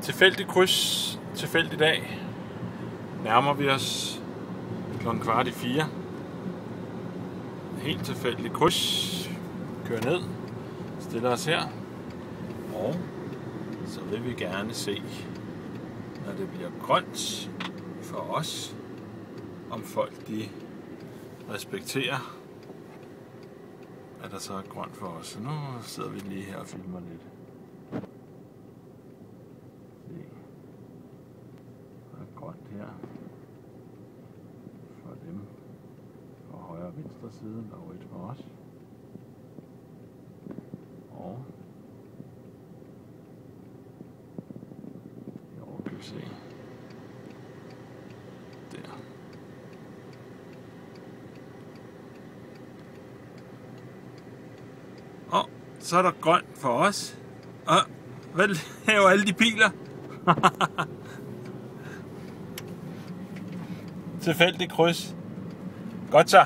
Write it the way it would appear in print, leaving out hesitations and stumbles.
Tilfældig kryds, tilfældig dag. Nærmer vi os 3:15. Helt tilfældig kryds. Kører ned. Stiller os her. Og så vil vi gerne se, når det bliver grønt for os, om folk de respekterer, at der så er grønt for os. Så nu sidder vi lige her og filmer lidt. Se. Der er grønt her for dem på højre og venstre side, der er rødt for os. Og herovre kan vi se der. Og så er der grønt for os. Og hvad laver alle de biler? Tilfældig kryds. Godt så.